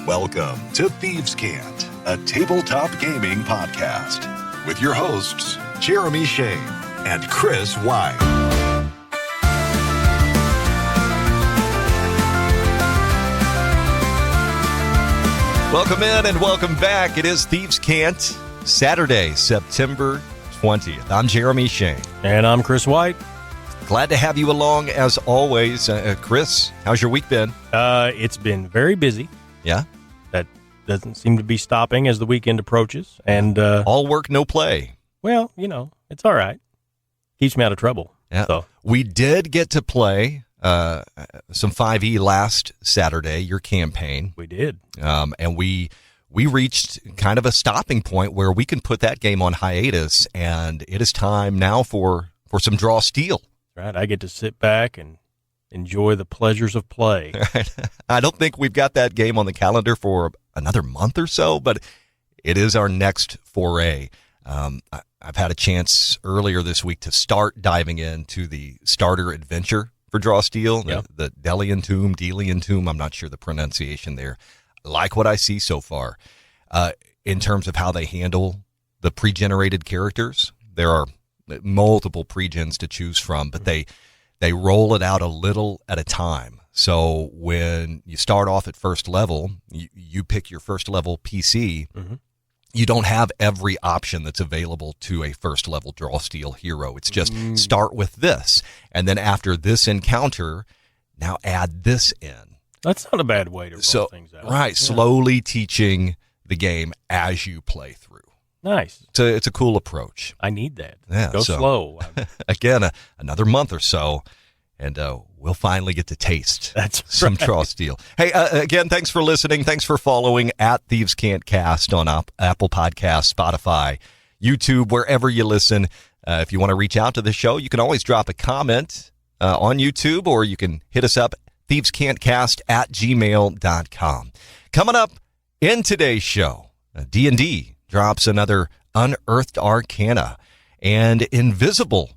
Welcome to Thieves Cant, a tabletop gaming podcast with your hosts, Jeremy Shane and Chris White. Welcome in and welcome back. It is Thieves Cant, Saturday, September 20th. I'm Jeremy Shane. And I'm Chris White. Glad to have you along as always. Chris, how's your week been? It's been very busy. Yeah? That doesn't seem to be stopping as the weekend approaches. And all work, no play. Well, you know, it's all right. Keeps me out of trouble. Yeah. So. We did get to play some 5e last Saturday, your campaign. We did. And we reached kind of a stopping point where we can put that game on hiatus, and it is time now for some draw steel. Right. I get to sit back and enjoy the pleasures of play. I don't think we've got that game on the calendar for another month or so, but it is our next foray. I've had a chance earlier this week to start diving into the starter adventure for Draw Steel, the Delian Tomb, I'm not sure the pronunciation there. I like what I see so far. In terms of how they handle the pre-generated characters, there are multiple pre-gens to choose from, but they roll it out a little at a time. So when you start off at first level, you pick your first level PC. Mm-hmm. You don't have every option that's available to a first level Draw Steel hero. It's just start with this. And then after this encounter, now add this in. That's not a bad way to roll things out. Right. Yeah. Slowly teaching the game as you play through. Nice. It's a cool approach. I need that. Yeah, Go slow. Again, another month or so, and we'll finally get to taste some Draw Steel. Hey, again, thanks for listening. Thanks for following at thievescantcast on Apple Podcasts, Spotify, YouTube, wherever you listen. If you want to reach out to the show, you can always drop a comment on YouTube, or you can hit us up, thievescantcast@gmail.com. Coming up in today's show, D&D drops another Unearthed Arcana, and Invincible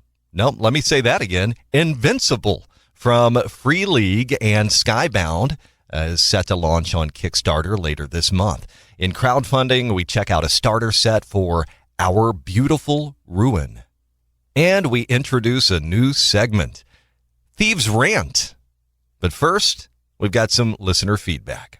from Free League and Skybound is set to launch on Kickstarter later this month. In crowdfunding, we check out a starter set for Our Beautiful Ruin. And we introduce a new segment, Thieves Rant. But first, we've got some listener feedback.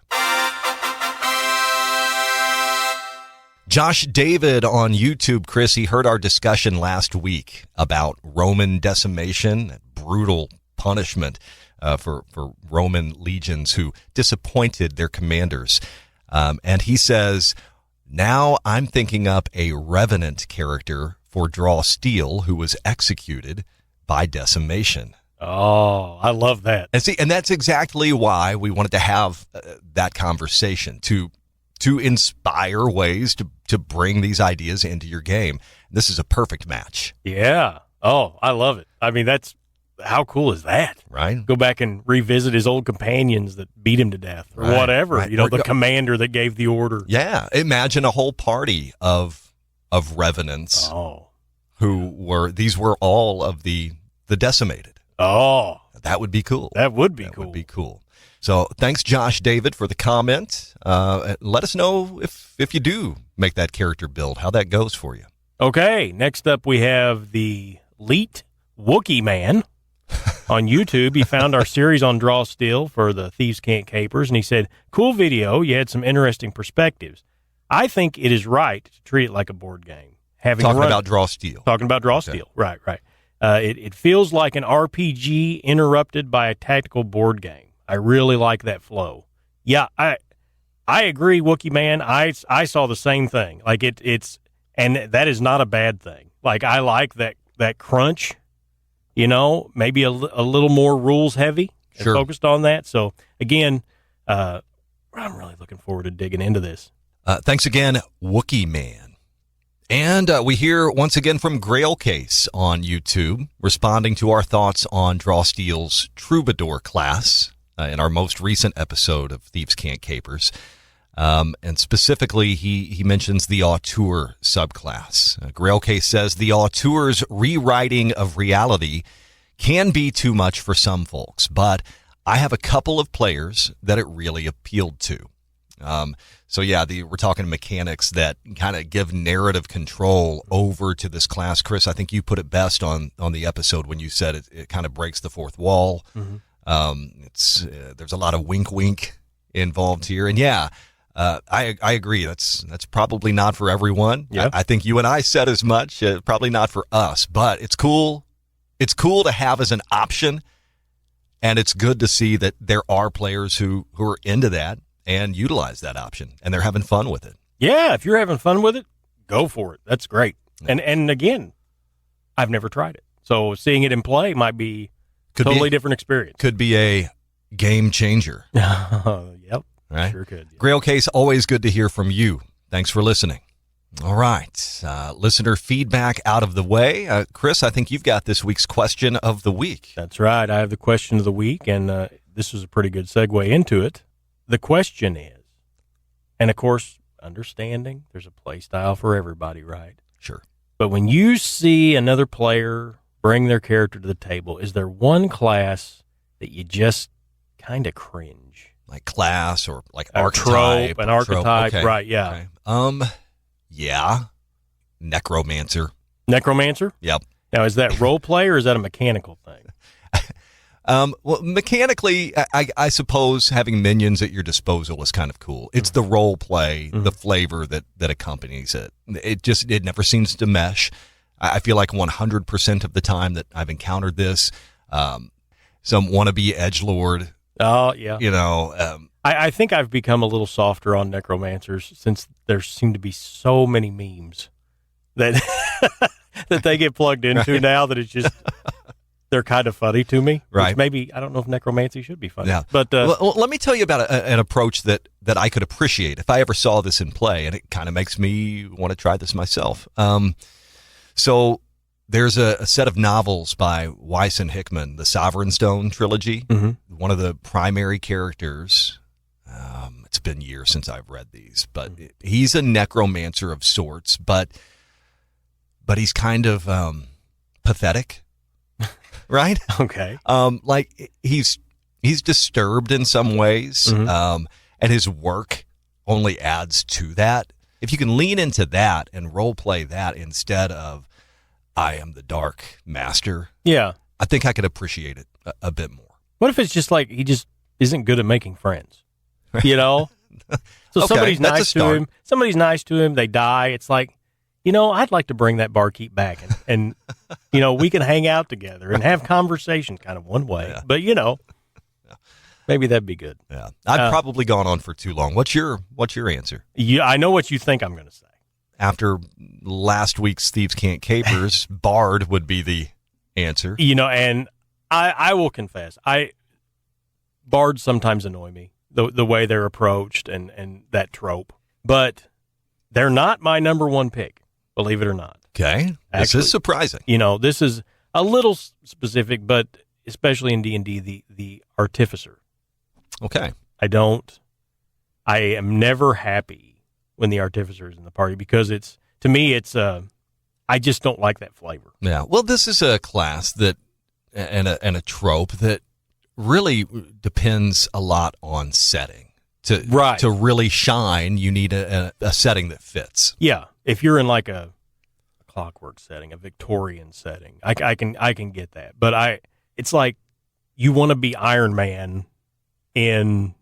Josh David on YouTube, Chris, he heard our discussion last week about Roman decimation, brutal punishment for Roman legions who disappointed their commanders. And he says, now I'm thinking up a Revenant character for Draw Steel who was executed by decimation. Oh, I love that. And that's exactly why we wanted to have that conversation, to inspire ways to bring these ideas into your game. This is a perfect match. Yeah. Oh, I love it. I mean, how cool is that? Right. Go back and revisit his old companions that beat him to death or whatever. Right. You know, the commander that gave the order. Yeah. Imagine a whole party of revenants these were all of the decimated. Oh. That would be cool. That would be cool. So thanks, Josh David, for the comment. Let us know if you do make that character build, how that goes for you. Okay, next up we have the Leet Wookie Man on YouTube. He found our series on Draw Steel for the Thieves Can't Capers, and he said, cool video. You had some interesting perspectives. I think it is right to treat it like a board game. Talking about Draw Steel. Right. It feels like an RPG interrupted by a tactical board game. I really like that flow. Yeah, I agree, Wookie Man. I saw the same thing. Like it's and that is not a bad thing. Like I like that crunch, you know, maybe a little more rules heavy and focused on that. So again, I'm really looking forward to digging into this. Thanks again, Wookie Man. And we hear once again from Grailcase on YouTube, responding to our thoughts on Draw Steel's Troubadour class in our most recent episode of Thieves Can't Capers. And specifically, he mentions the auteur subclass. Grailcase says the auteur's rewriting of reality can be too much for some folks, but I have a couple of players that it really appealed to. So yeah, we're talking mechanics that kind of give narrative control over to this class. Chris, I think you put it best on the episode when you said it kind of breaks the fourth wall. It's there's a lot of wink involved here, and yeah, I agree. That's probably not for everyone. Yeah. I think you and I said as much. Probably not for us, but it's cool. It's cool to have as an option, and it's good to see that there are players who are into that and utilize that option, and they're having fun with it. Yeah, if you're having fun with it, go for it. That's great. Yeah. And again, I've never tried it, so seeing it in play might be totally different experience. Could be a game changer. Yep, right? Sure could. Yeah. Grail Case, always good to hear from you. Thanks for listening. All right, listener feedback out of the way. Chris, I think you've got this week's question of the week. That's right. I have the question of the week, and this is a pretty good segue into it. The question is, and of course, understanding there's a play style for everybody, right? Sure. But when you see another player bring their character to the table, is there one class that you just kind of cringe? Like class or like an archetype, okay. Right? Yeah. Okay. Yeah. Necromancer. Necromancer? Yep. Now, is that role play or is that a mechanical thing? Well, mechanically, I suppose having minions at your disposal is kind of cool. It's the role play, the flavor that accompanies it. It never seems to mesh. I feel like 100% of the time that I've encountered this, some wannabe edgelord. Oh, yeah. You know, I think I've become a little softer on necromancers since there seem to be so many memes that that they get plugged into now that it's just they're kind of funny to me. Right. Maybe I don't know if necromancy should be funny. Yeah. But well, let me tell you about an approach that I could appreciate if I ever saw this in play, and it kind of makes me want to try this myself. So there's a set of novels by Weiss and Hickman, the Sovereign Stone trilogy. One of the primary characters, it's been years since I've read these, but he's a necromancer of sorts, but he's kind of pathetic, right? Okay. Like he's disturbed in some ways, and his work only adds to that. If you can lean into that and role play that instead of I am the dark master, yeah, I think I could appreciate it a bit more. What if it's just like he just isn't good at making friends? You know? So okay, somebody's nice to him, they die. It's like, I'd like to bring that barkeep back and we can hang out together and have conversations kind of one way. Yeah. But, maybe that'd be good. Yeah. I've probably gone on for too long. What's your answer? Yeah, I know what you think I'm going to say. After last week's Thieves Can't Capers, Bard would be the answer. And I will confess, Bards sometimes annoy me, the way they're approached and that trope. But they're not my number one pick, believe it or not. Okay. This is surprising. This is a little specific, but especially in D&D, the artificer. Okay. I am never happy when the artificer is in the party because to me, I just don't like that flavor. Yeah. Well, this is a class that, and a trope that really depends a lot on setting. To really shine, you need a setting that fits. Yeah. If you're in like a clockwork setting, a Victorian setting, I can get that. But it's like you want to be Iron Man in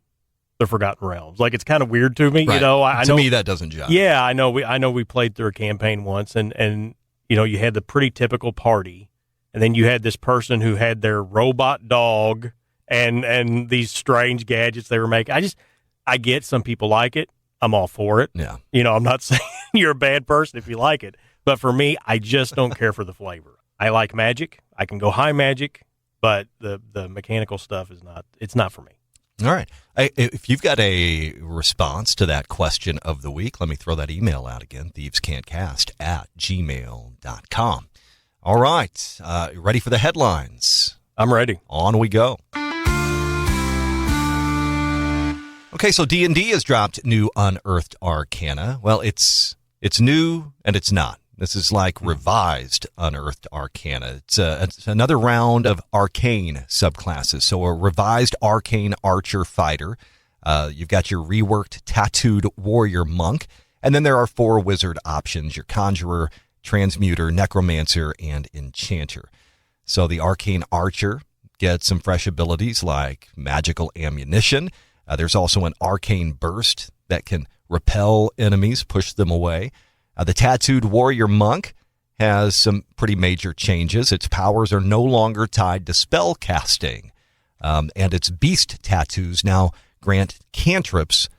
the Forgotten Realms. Like it's kind of weird to me, right. I know me that doesn't jive. Yeah, I know we played through a campaign once and you had the pretty typical party, and then you had this person who had their robot dog and these strange gadgets they were making. I get some people like it. I'm all for it. Yeah. I'm not saying you're a bad person if you like it, but for me, I just don't care for the flavor. I like magic. I can go high magic, but the mechanical stuff it's not for me. All right. If you've got a response to that question of the week, let me throw that email out again, thievescantcast@gmail.com. All right. Ready for the headlines? I'm ready. On we go. Okay, so D&D has dropped new Unearthed Arcana. Well, it's new and it's not. This is like revised Unearthed Arcana. It's another round of arcane subclasses. So a revised arcane archer fighter. You've got your reworked tattooed warrior monk. And then there are 4 wizard options, your conjurer, transmuter, necromancer, and enchanter. So the arcane archer gets some fresh abilities like magical ammunition. There's also an arcane burst that can repel enemies, push them away. The tattooed warrior monk has some pretty major changes. Its powers are no longer tied to spell casting. And its beast tattoos now grant cantrips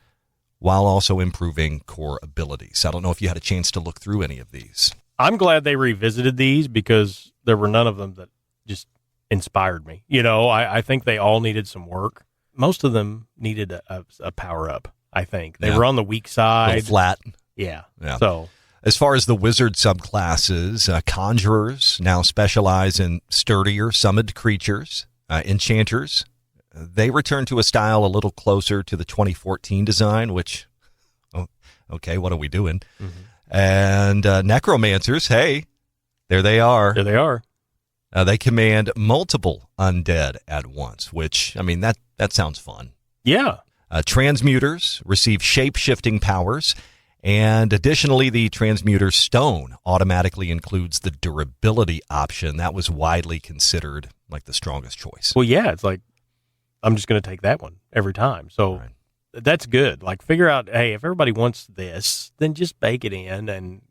while also improving core abilities. I don't know if you had a chance to look through any of these. I'm glad they revisited these because there were none of them that just inspired me. I think they all needed some work. Most of them needed a power-up, I think. They were on the weak side. Flat. Yeah. So as far as the wizard subclasses, conjurers now specialize in sturdier summoned creatures. Enchanters, they return to a style a little closer to the 2014 design, which, okay, what are we doing? Mm-hmm. And necromancers, hey, there they are. There they are. They command multiple undead at once, which, that sounds fun. Yeah. Transmuters receive shape-shifting powers, and additionally, the transmuter stone automatically includes the durability option. That was widely considered like the strongest choice. Well, yeah, it's like, I'm just going to take that one every time. So that's good. Like, figure out, hey, if everybody wants this, then just bake it in and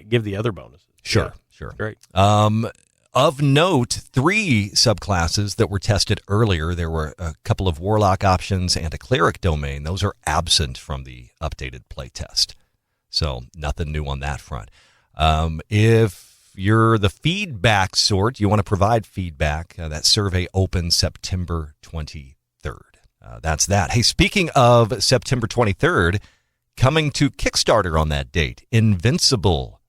give the other bonuses. Sure. Great. Of note, 3 subclasses that were tested earlier. There were a couple of warlock options and a cleric domain. Those are absent from the updated playtest. So nothing new on that front. If you're the feedback sort, you want to provide feedback, that survey opens September 23rd. That's that. Hey, speaking of September 23rd, coming to Kickstarter on that date, Invincible,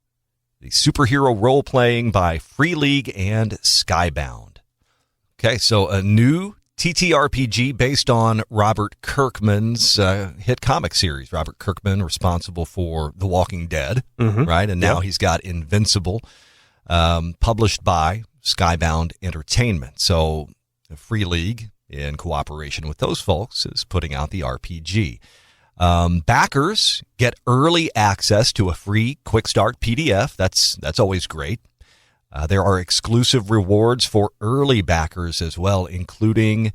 the superhero role-playing by Free League and Skybound. Okay, so a new ttrpg based on Robert Kirkman's hit comic series. Robert Kirkman, responsible for The Walking Dead, right? And now he's got Invincible, published by Skybound Entertainment. So Free League, in cooperation with those folks, is putting out the RPG. Backers get early access to a free Quick Start PDF. That's always great. There are exclusive rewards for early backers as well, including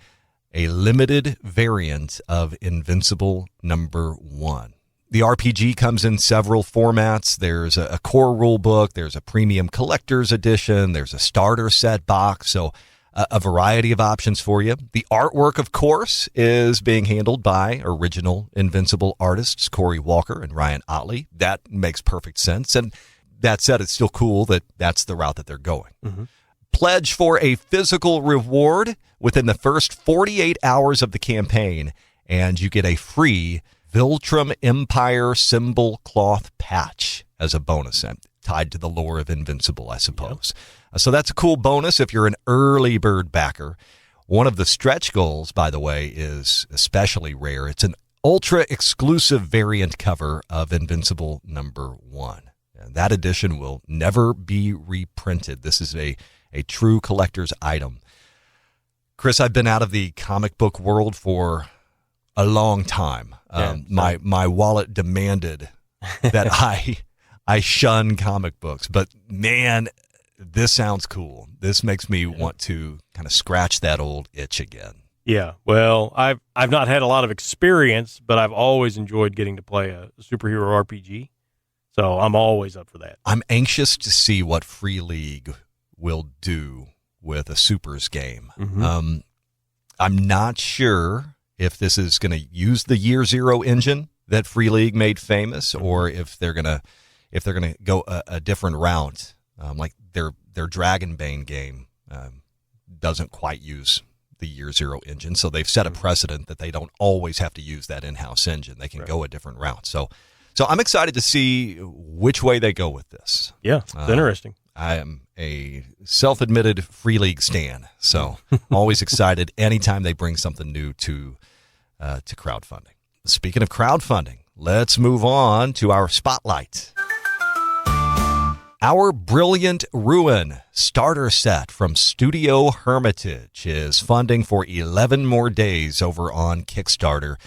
a limited variant of Invincible #1. The RPG comes in several formats. There's a core rule book. There's a premium collector's edition. There's a starter set box. So a variety of options for you. The artwork, of course, is being handled by original Invincible artists Corey Walker and Ryan Otley. That makes perfect sense. And that said, it's still cool that that's the route that they're going. Mm-hmm. Pledge for a physical reward within the first 48 hours of the campaign, and you get a free Viltrum Empire symbol cloth patch as a bonus, tied to the lore of Invincible, I suppose. Yep. So that's a cool bonus if you're an early bird backer. One of the stretch goals, by the way, is especially rare. It's an ultra-exclusive variant cover of Invincible #1. And that edition will never be reprinted. This is a true collector's item. Chris, I've been out of the comic book world for a long time. My wallet demanded that I shun comic books, but man, this sounds cool. This makes me want to kind of scratch that old itch again. Yeah, well, I've not had a lot of experience, but I've always enjoyed getting to play a superhero RPG. So I'm always up for that. I'm anxious to see what Free League will do with a Supers game. Mm-hmm. I'm not sure if this is going to use the Year Zero engine that Free League made famous, or if they're gonna go a different route. Like their Dragonbane game doesn't quite use the Year Zero engine, so they've set a precedent that they don't always have to use that in-house engine. They can go a different route. So I'm excited to see which way they go with this. Yeah, it's interesting. I am a self-admitted Free League stan, so always excited anytime they bring something new to crowdfunding. Speaking of crowdfunding, let's move on to our spotlight. Our Brilliant Ruin starter set from Studio Hermitage is funding for 11 more days over on Kickstarter.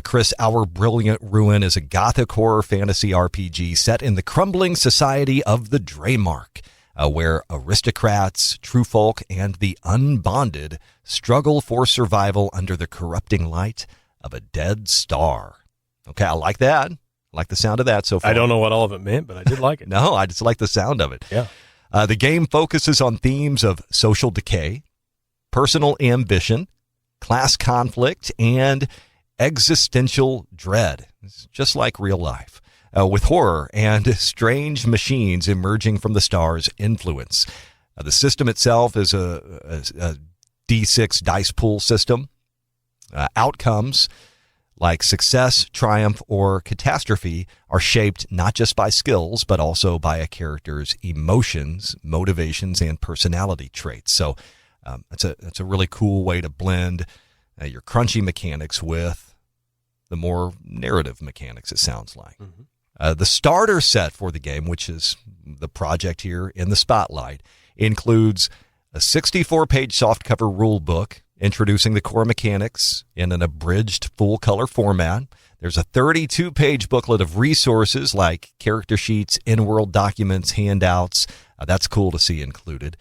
Chris, Our Brilliant Ruin is a gothic horror fantasy RPG set in the crumbling society of the Draymark, where aristocrats, true folk, and the unbonded struggle for survival under the corrupting light of a dead star. Okay, I like that. I like the sound of that so far. I don't know what all of it meant, but I did like it. No, I just like the sound of it. Yeah. The game focuses on themes of social decay, personal ambition, class conflict, and existential dread. It's just like real life, with horror and strange machines emerging from the star's influence. The system itself is a D6 dice pool system. Outcomes like success, triumph, or catastrophe are shaped not just by skills, but also by a character's emotions, motivations, and personality traits. So it's a really cool way to blend your crunchy mechanics with the more narrative mechanics, it sounds like. Mm-hmm. The starter set for the game, which is the project here in the spotlight, includes a 64-page softcover rule book introducing the core mechanics in an abridged full-color format. There's a 32-page booklet of resources like character sheets, in-world documents, handouts. That's cool to see included.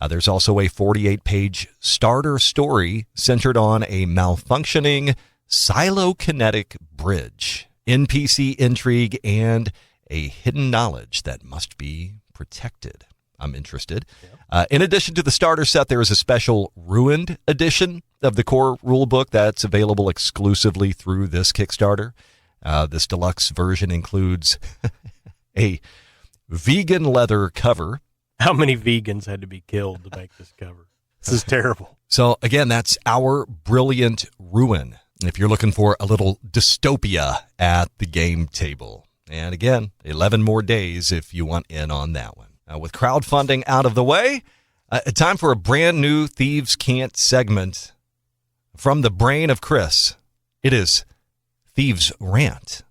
There's also a 48-page starter story centered on a malfunctioning Silokinetic bridge, NPC intrigue, and a hidden knowledge that must be protected. I'm interested. Yeah. In addition to the starter set, there is a special Ruined edition of the core rulebook that's available exclusively through this Kickstarter. This deluxe version includes a vegan leather cover. How many vegans had to be killed to make this cover? This is terrible. So, again, that's Our Brilliant Ruin, if you're looking for a little dystopia at the game table. And again, 11 more days if you want in on that one. With crowdfunding out of the way, time for a brand new Thieves Can't segment from the brain of Chris. It is Thieves Rant.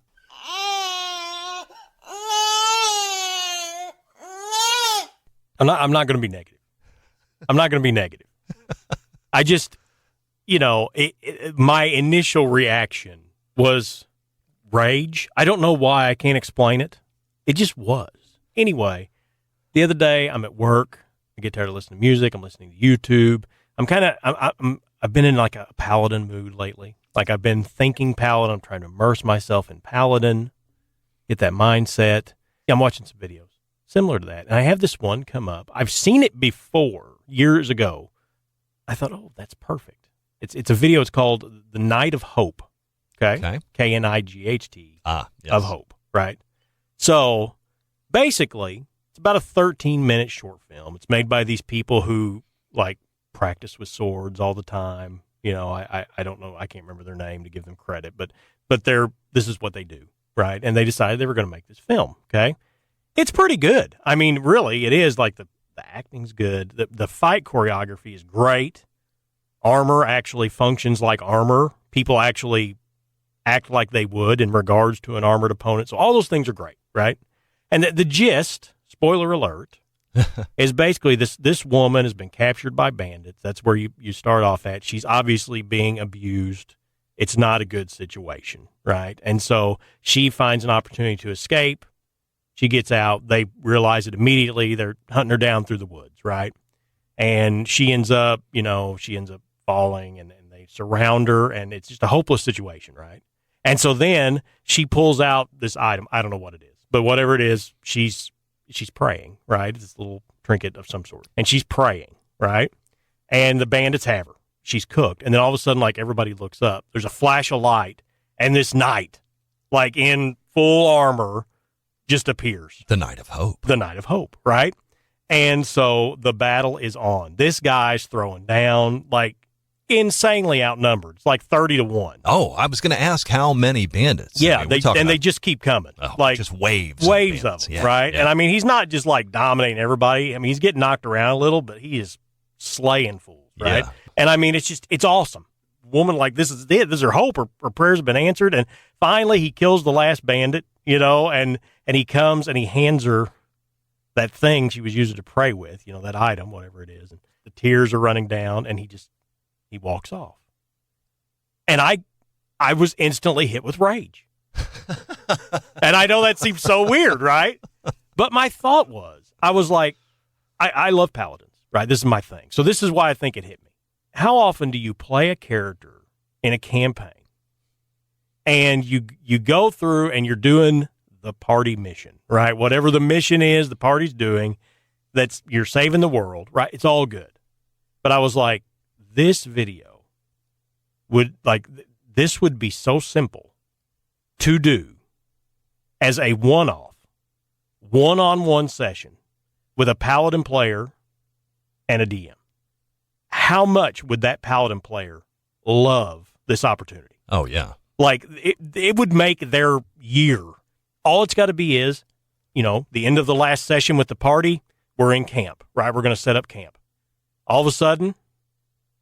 I'm not going to be negative. I'm not going to be negative. I just, my initial reaction was rage. I don't know why. I can't explain it. It just was. Anyway, the other day I'm at work. I get tired of listening to music. I'm listening to YouTube. I've been in like a Paladin mood lately. Like I've been thinking Paladin. I'm trying to immerse myself in Paladin, get that mindset. Yeah, I'm watching some videos similar to that. And I have this one come up. I've seen it before years ago. I thought, oh, that's perfect. It's a video. It's called The Night of Hope. Okay. K-N-I-G-H-T. Yes. Of Hope. Right. So basically, it's about a 13-minute short film. It's made by these people who like practice with swords all the time. I don't know. I can't remember their name to give them credit, but this is what they do. Right. And they decided they were going to make this film. Okay. It's pretty good. I mean, really, it is. Like the acting's good. The fight choreography is great. Armor actually functions like armor. People actually act like they would in regards to an armored opponent. So all those things are great, right? And the gist, spoiler alert, is basically this woman has been captured by bandits. That's where you start off at. She's obviously being abused. It's not a good situation, right? And so she finds an opportunity to escape. She gets out. They realize it immediately. They're hunting her down through the woods, right? And she ends up falling, and they surround her, and it's just a hopeless situation, right? And so then she pulls out this item. I don't know what it is, but whatever it is, she's praying, right? It's this little trinket of some sort. And she's praying, right? And the bandits have her. She's cooked. And then all of a sudden, like, everybody looks up. There's a flash of light, and this knight, like in full armor, just appears. The Night of Hope. The Night of Hope, right? And so the battle is on. This guy's throwing down, like, insanely outnumbered. It's like 30-1. Oh, I was going to ask how many bandits. Yeah, they just keep coming. Like just waves of them, yeah, right? Yeah. And I mean, he's not just like dominating everybody. I mean, he's getting knocked around a little, but he is slaying fools, right? Yeah. And I mean, it's awesome. Woman, like, this is it. This is her hope. Her prayers have been answered. And finally, he kills the last bandit, and he comes and he hands her that thing she was using to pray with, that item, whatever it is. And the tears are running down, and he walks off. And I was instantly hit with rage. And I know that seems so weird, right? But my thought was, I was like, I love paladins, right? This is my thing. So this is why I think it hit me. How often do you play a character in a campaign and you go through and you're doing the party mission, right? Whatever the mission is, the party's doing, you're saving the world, right? It's all good. But I was like, this video this would be so simple to do as a one-on-one session with a paladin player and a DM. How much would that paladin player love this opportunity? Oh, yeah. Like, it would make their year. All it's got to be is, the end of the last session with the party, we're in camp, right? We're going to set up camp. All of a sudden,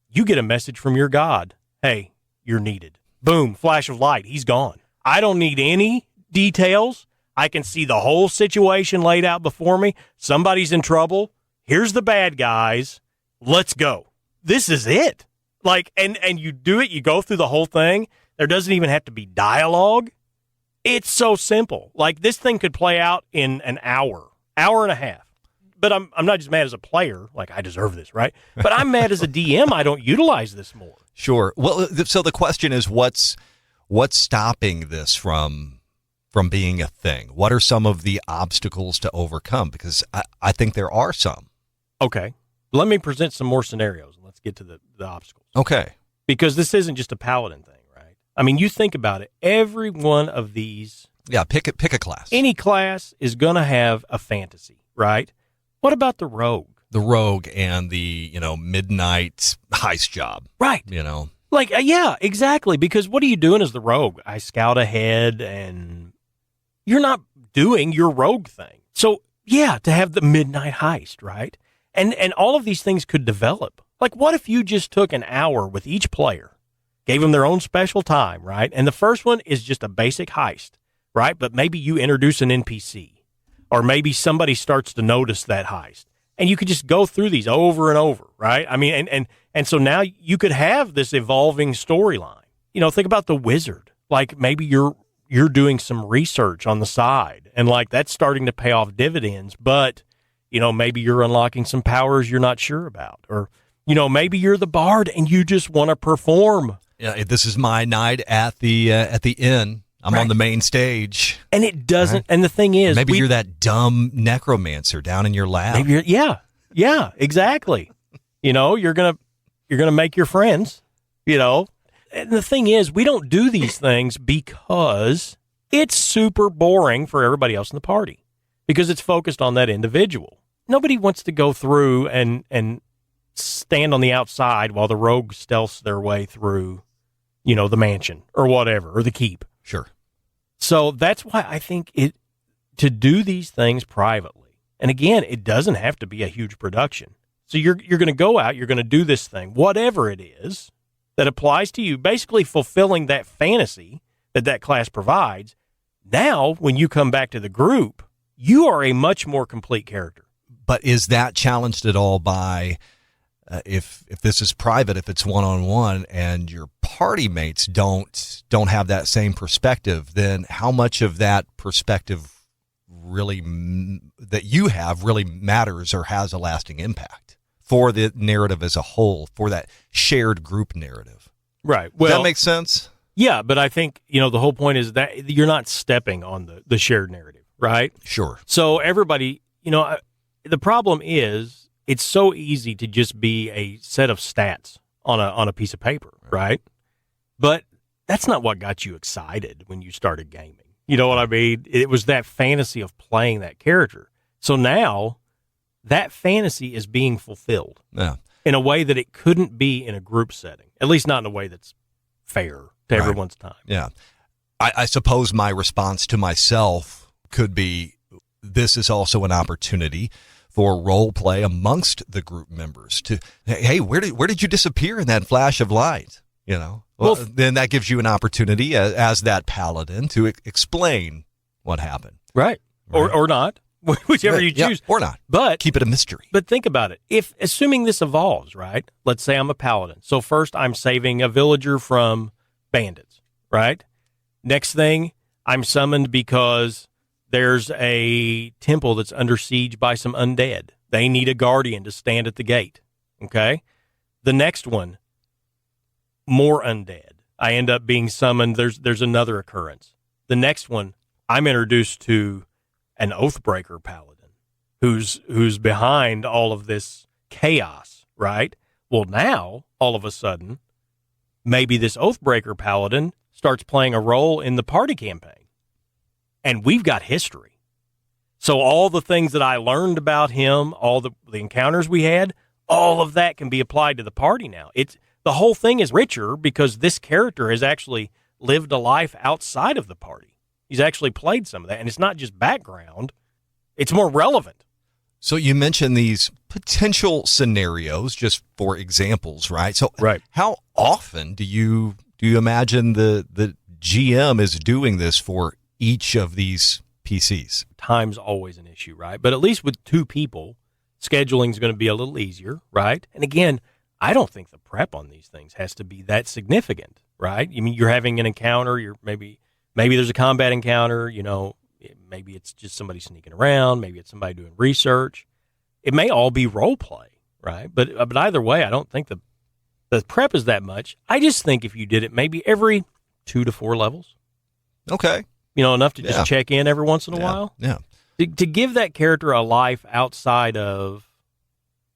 you get a message from your god. Hey, you're needed. Boom, flash of light. He's gone. I don't need any details. I can see the whole situation laid out before me. Somebody's in trouble. Here's the bad guys. Let's go. This is it. Like, and you do it. You go through the whole thing. There doesn't even have to be dialogue. It's so simple. Like, this thing could play out in an hour and a half. But I'm not just mad as a player, like I deserve this, right? But I'm mad as a DM. I don't utilize this more. Sure. Well, so the question is, what's stopping this from being a thing? What are some of the obstacles to overcome? Because I think there are some. Okay. Let me present some more scenarios, and let's get to the obstacles. Okay. Because this isn't just a paladin thing, right? I mean, you think about it. Every one of these... Yeah, pick a class. Any class is going to have a fantasy, right? What about the rogue? The rogue and the, midnight heist job. Right. Like, yeah, exactly. Because what are you doing as the rogue? I scout ahead and you're not doing your rogue thing. So, yeah, to have the midnight heist, right? And all of these things could develop. Like, what if you just took an hour with each player, gave them their own special time, right? And the first one is just a basic heist, right? But maybe you introduce an NPC. Or maybe somebody starts to notice that heist. And you could just go through these over and over, right? I mean, and so now you could have this evolving storyline. Think about the wizard. Like, maybe you're doing some research on the side, and like that's starting to pay off dividends, but maybe you're unlocking some powers you're not sure about. Or, maybe you're the bard and you just want to perform. Yeah, this is my night at the inn. I'm right on the main stage. And it doesn't, right? And the thing is... Maybe you're that dumb necromancer down in your lab. Maybe yeah, exactly. You're gonna make your friends, And the thing is, we don't do these things because it's super boring for everybody else in the party. Because it's focused on that individual. Nobody wants to go through and stand on the outside while the rogue stealths their way through, the mansion or whatever, or the keep. Sure. So that's why I think to do these things privately. And again, it doesn't have to be a huge production. So you're going to go out, you're going to do this thing, whatever it is that applies to you, basically fulfilling that fantasy that class provides. Now, when you come back to the group, you are a much more complete character. But is that challenged at all by if this is private, if it's one-on-one and your party mates don't have that same perspective, then how much of that perspective really that you have really matters or has a lasting impact for the narrative as a whole, for that shared group narrative? Right. Well, does that make sense? Yeah, but I think, the whole point is that you're not stepping on the shared narrative, right? Sure. So everybody, the problem is, it's so easy to just be a set of stats on a piece of paper, right? But that's not what got you excited when you started gaming. You know what I mean? It was that fantasy of playing that character. So now that fantasy is being fulfilled in a way that it couldn't be in a group setting, at least not in a way that's fair to everyone's time. Yeah. I suppose my response to myself could be, this is also an opportunity for role play amongst the group members to, hey, where did you disappear in that flash of light? Well, then that gives you an opportunity as that paladin to explain what happened. Right. Or not, whichever you choose. Or not. But keep it a mystery. But think about it. Assuming this evolves, right? Let's say I'm a paladin. So first I'm saving a villager from bandits, right? Next thing, I'm summoned because there's a temple that's under siege by some undead. They need a guardian to stand at the gate, okay? The next one, more undead. I end up being summoned. There's another occurrence. The next one, I'm introduced to an Oathbreaker paladin who's behind all of this chaos, right? Well, now, all of a sudden, maybe this Oathbreaker paladin starts playing a role in the party campaign. And we've got history. So all the things that I learned about him, all the encounters we had, all of that can be applied to the party now. The whole thing is richer because this character has actually lived a life outside of the party. He's actually played some of that. And it's not just background. It's more relevant. So you mentioned these potential scenarios just for examples, right? So right. How often do you imagine the GM is doing this for each of these PCs? Time's always an issue, right? But at least with two people, scheduling is going to be a little easier, right? And again, I don't think the prep on these things has to be that significant, right? I mean, you're having an encounter, maybe there's a combat encounter, maybe it's just somebody sneaking around, maybe it's somebody doing research. It may all be role play, right? But either way, I don't think the prep is that much. I just think if you did it maybe every 2 to 4 levels. Okay. Enough to just check in every once in a while. Yeah. To give that character a life outside of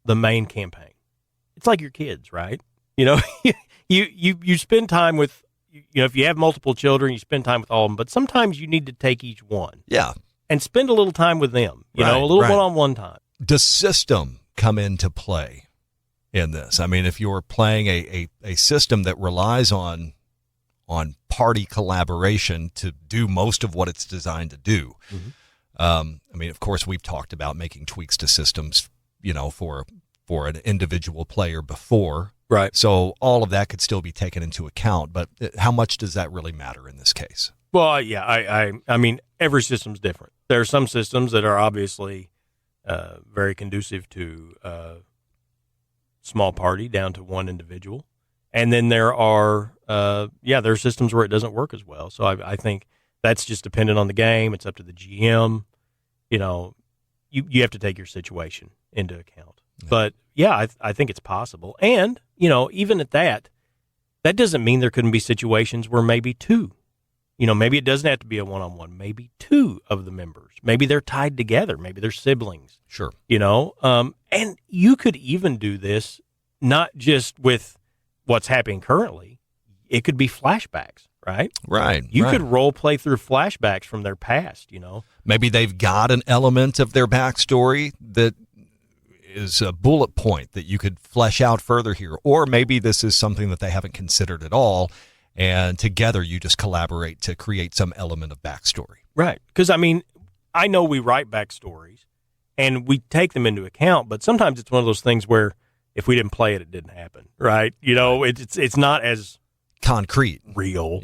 the main campaign. It's like your kids, right? You spend time with, if you have multiple children, you spend time with all of them, but sometimes you need to take each one. Yeah. And spend a little time with them, a little one-on-one time. Does system come into play in this? I mean, if you're playing a system that relies on party collaboration to do most of what it's designed to do. Mm-hmm. Of course, we've talked about making tweaks to systems, for an individual player before. Right. So all of that could still be taken into account, but how much does that really matter in this case? Well, yeah, I mean, every system's different. There are some systems that are obviously very conducive to small party down to one individual. And then there are, there are systems where it doesn't work as well. So I think that's just dependent on the game. It's up to the GM. You have to take your situation into account. Yeah. But yeah, I think it's possible. And, even at that doesn't mean there couldn't be situations where maybe two, maybe it doesn't have to be a one-on-one, maybe two of the members, maybe they're tied together, maybe they're siblings. Sure. And you could even do this not just with what's happening currently. It could be flashbacks, right? Right. You could role play through flashbacks from their past, Maybe they've got an element of their backstory that is a bullet point that you could flesh out further here. Or maybe this is something that they haven't considered at all, and together you just collaborate to create some element of backstory. Right. Because, I know we write backstories, and we take them into account, but sometimes it's one of those things where if we didn't play it, it didn't happen, right? It's not as concrete, real,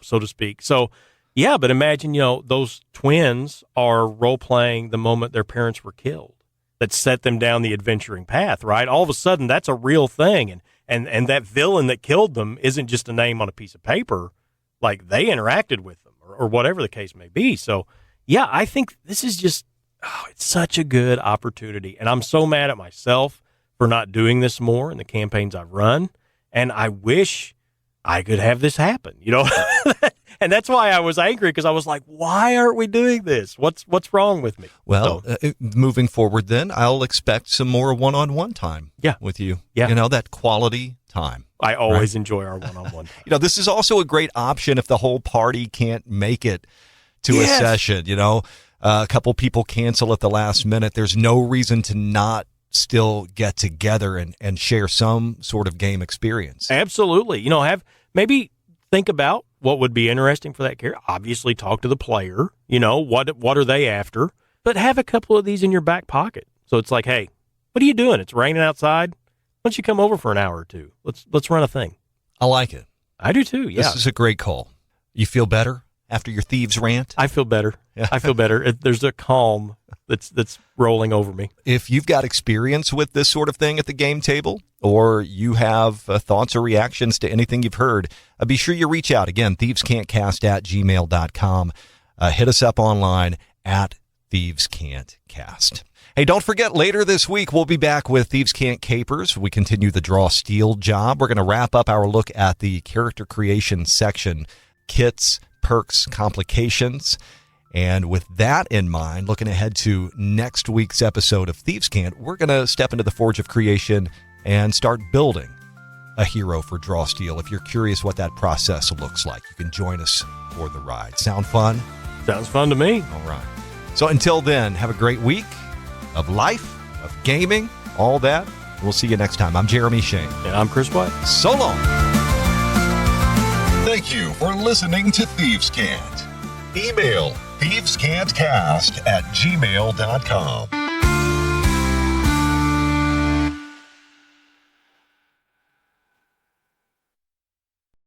so to speak. So, yeah, but imagine, those twins are role-playing the moment their parents were killed that set them down the adventuring path, right? All of a sudden, that's a real thing, and that villain that killed them isn't just a name on a piece of paper. Like, they interacted with them, or whatever the case may be. So, yeah, I think this is just, it's such a good opportunity, and I'm so mad at myself for not doing this more in the campaigns I've run, and I wish I could have this happen, And that's why I was angry, because I was like, why aren't we doing this? What's wrong with me? Well, moving forward then, I'll expect some more one-on-one time with you. Yeah. That quality time. I always enjoy our one-on-one time. This is also a great option if the whole party can't make it to a session. A couple people cancel at the last minute. There's no reason to not still get together and share some sort of game experience. Absolutely. Maybe think about what would be interesting for that character. Obviously, talk to the player. What are they after? But have a couple of these in your back pocket. So it's like, hey, what are you doing? It's raining outside. Why don't you come over for an hour or two? Let's run a thing. I like it. I do too. Yeah. This is a great call. You feel better after your Thieves rant? I feel better. I feel better. There's a calm that's rolling over me. If you've got experience with this sort of thing at the game table, or you have thoughts or reactions to anything you've heard, be sure you reach out. Again, thievescantcast@gmail.com. Hit us up online at thievescantcast. Hey, don't forget, later this week, we'll be back with Thieves Can't Capers. We continue the Draw Steel job. We're going to wrap up our look at the character creation section, kits, perks, complications. And with that in mind, looking ahead to next week's episode of Thieves Can't, we're going to step into the Forge of Creation and start building a hero for Draw Steel. If you're curious what that process looks like, you can join us for the ride. Sound fun? Sounds fun to me. All right. So until then, have a great week of life, of gaming, all that. We'll see you next time. I'm Jeremy Shane. And I'm Chris White. So long. Thank you for listening to Thieves Can't. Email thievescantcast@gmail.com.